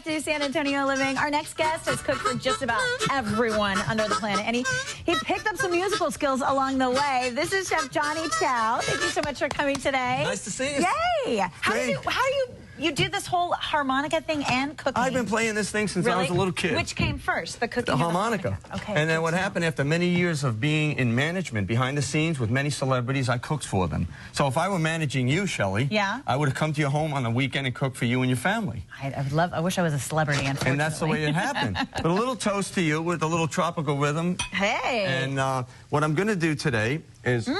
to San Antonio Living. Our next guest has cooked for just about everyone under the planet, and he picked up some musical skills along the way. This is Chef Johnny Ciao. Thank you so much for coming today. Nice to see you. Yay! How do you did this whole harmonica thing and cooking? I've been playing this thing since I was a little kid. Which came first, the cooking? The harmonica. Okay. And then what happened after many years of being in management behind the scenes with many celebrities, I cooked for them. So if I were managing you, Shelley, I would have come to your home on the weekend and cooked for you and your family. I wish I was a celebrity, unfortunately. And that's the way it happened. But a little toast to you with a little tropical rhythm. Hey. And what I'm going to do today is...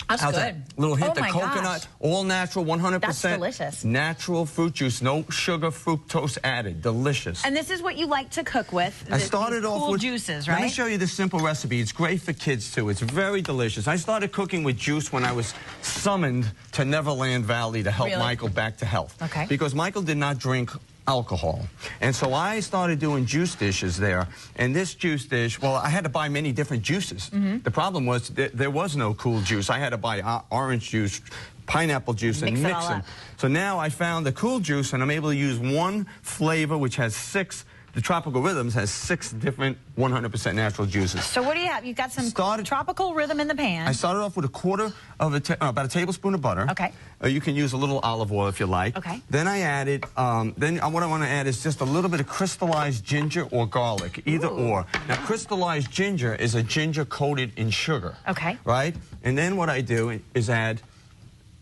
That's good. A little hint of coconut, all natural, 100%. That's delicious. Natural fruit juice, no sugar, fructose added. Delicious. And this is what you like to cook with. I started off with juices, right? Let me show you this simple recipe. It's great for kids too. It's very delicious. I started cooking with juice when I was summoned to Neverland Valley to help Michael back to health. Okay. Because Michael did not drink alcohol. And so I started doing juice dishes there. And this juice dish, well, I had to buy many different juices. The problem was there was no cool juice. I had to buy orange juice, pineapple juice, and mix them. So now I found the cool juice, and I'm able to use one flavor, which has the Tropical Rhythms has 6 different 100% natural juices. So what do you have? You've got some Tropical Rhythm in the pan. I started off with about a tablespoon of butter. Okay. You can use a little olive oil if you like. Okay. Then I added, what I want to add is just a little bit of crystallized ginger or garlic, either or. Now, crystallized ginger is a ginger coated in sugar. Okay. Right? And then what I do is add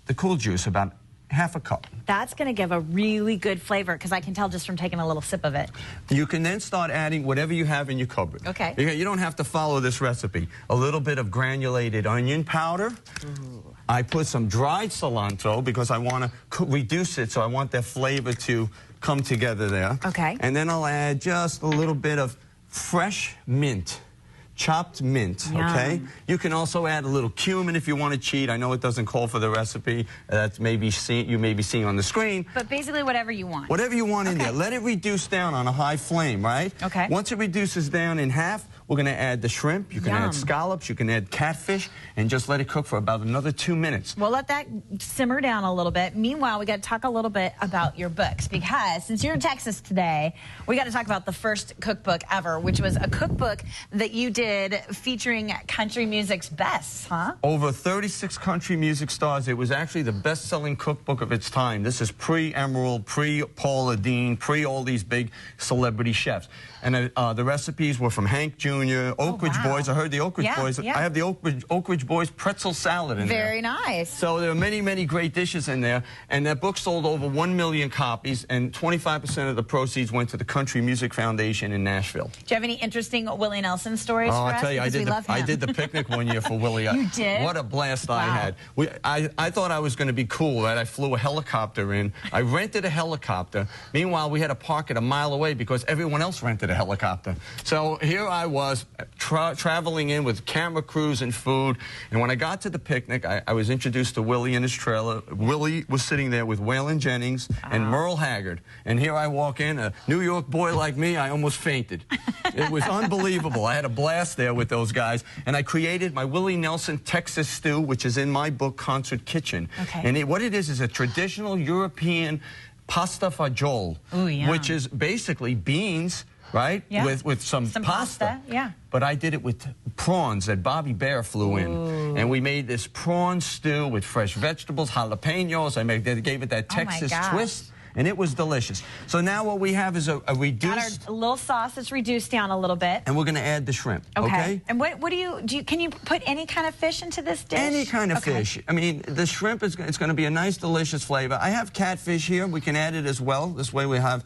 the cool juice, about half a cup. That's going to give a really good flavor, because I can tell just from taking a little sip of it. You can then start adding whatever you have in your cupboard. Okay. You don't have to follow this recipe. A little bit of granulated onion powder. Ooh. I put some dried cilantro because I want to reduce it, so I want that flavor to come together there. Okay. And then I'll add just a little bit of fresh mint. Chopped mint, okay? You can also add a little cumin if you want to cheat. I know it doesn't call for the recipe. That's you may be seeing on the screen. But basically whatever you want. Whatever you want in there. Let it reduce down on a high flame, right? Okay. Once it reduces down in half, we're going to add the shrimp. You can add scallops. You can add catfish. And just let it cook for about another 2 minutes. We'll let that simmer down a little bit. Meanwhile, we got to talk a little bit about your books, because since you're in Texas today, we got to talk about the first cookbook ever, which was a cookbook that you did featuring country music's best, huh? Over 36 country music stars. It was actually the best-selling cookbook of its time. This is pre-Emerald, pre-Paula Deen, pre all these big celebrity chefs. And the recipes were from Hank Jr., Oak Ridge Boys. I heard the Oak Ridge Boys. I have the Oak Ridge Boys pretzel salad in there. Very nice. So there are many, many great dishes in there. And that book sold over 1 million copies, and 25% of the proceeds went to the Country Music Foundation in Nashville. Do you have any interesting Willie Nelson stories for us? I'll tell you, I did the picnic one year for Willie. You did? What a blast I had. I thought I was going to be cool, right? I flew a helicopter in. I rented a helicopter. Meanwhile, we had to park it a mile away because everyone else rented a helicopter. So here I was traveling in with camera crews and food. And when I got to the picnic, I was introduced to Willie in his trailer. Willie was sitting there with Waylon Jennings and Merle Haggard. And here I walk in, a New York boy like me, I almost fainted. It was unbelievable. I had a blast there with those guys. And I created my Willie Nelson Texas stew, which is in my book, Concert Kitchen. Okay. And what it is a traditional European pasta fagioli, which is basically beans, right? Yeah. With some pasta. Yeah. But I did it with prawns that Bobby Bear flew in. And we made this prawn stew with fresh vegetables, jalapenos. They gave it that Texas twist. And it was delicious. So now what we have is a reduced... Got our little sauce that's reduced down a little bit. And we're going to add the shrimp, okay? And what do you can you put any kind of fish into this dish? Any kind of fish. I mean, the shrimp, it's going to be a nice, delicious flavor. I have catfish here. We can add it as well. This way we have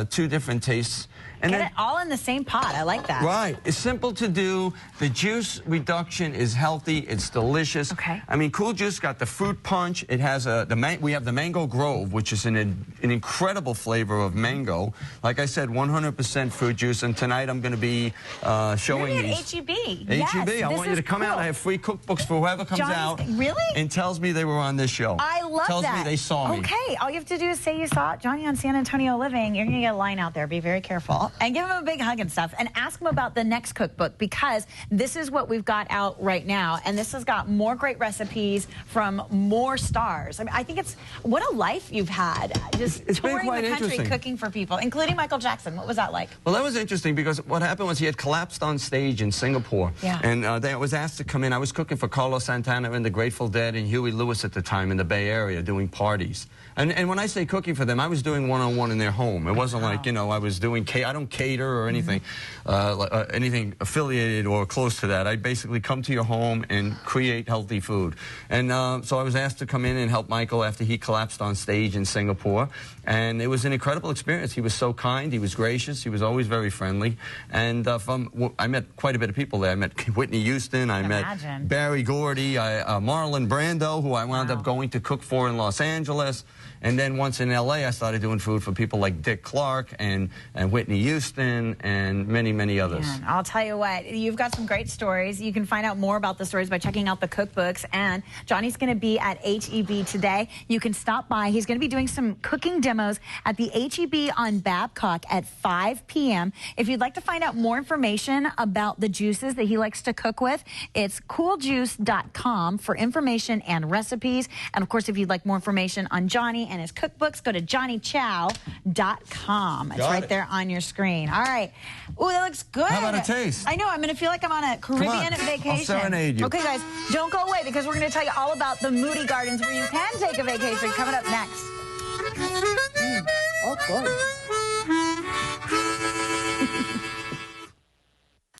2 different tastes. And Get it all in the same pot. I like that. Right. It's simple to do. The juice reduction is healthy. It's delicious. Okay. I mean, Cool Juice got the fruit punch. It has we have the Mango Grove, which is an incredible flavor of mango. Like I said, 100% fruit juice. And tonight I'm going to be showing these. HEB. HEB. I want you to come out. I have free cookbooks for whoever comes out Really? and tells me they were on this show. I love tells that. me they saw me. Okay, all you have to do is say you saw Johnny on San Antonio Living. You're going to get a line out there. Be very careful. And give him a big hug and stuff. And ask him about the next cookbook, because this is what we've got out right now. And this has got more great recipes from more stars. I mean, I think it's, what a life you've had. Just it's been touring quite the country interesting. Cooking for people, including Michael Jackson. What was that like? Well, that was interesting because what happened was he had collapsed on stage in Singapore. Yeah. And I was asked to come in. I was cooking for Carlos Santana and the Grateful Dead and Huey Lewis at the time in the Bay Area doing parties. And when I say cooking for them, I was doing one-on-one in their home. It wasn't like, you know, I was doing, I don't cater or anything, anything affiliated or close to that. I basically come to your home and create healthy food. And so I was asked to come in and help Michael after he collapsed on stage in Singapore. And it was an incredible experience. He was so kind. He was gracious. He was always very friendly. And I met quite a bit of people there. I met Whitney Houston. I met Barry Gordy, Marlon Brando, who I wound up going to cook for in Los Angeles. And then once in L.A., I started doing food for people like Dick Clark and Whitney Houston and many, many others. Man, I'll tell you what, you've got some great stories. You can find out more about the stories by checking out the cookbooks. And Johnny's going to be at HEB today. You can stop by. He's going to be doing some cooking demos at the HEB on Babcock at 5 p.m. If you'd like to find out more information about the juices that he likes to cook with, it's cooljuice.com for information and recipes. And, of course, if you'd like more information on Johnny and his cookbooks, go to johnnychow.com. It's right there on your screen. All right. Oh, that looks good. How about a taste? I know. I'm going to feel like I'm on a Caribbean vacation. I'll serenade you. Okay, guys, don't go away because we're going to tell you all about the Moody Gardens where you can take a vacation coming up next. Okay.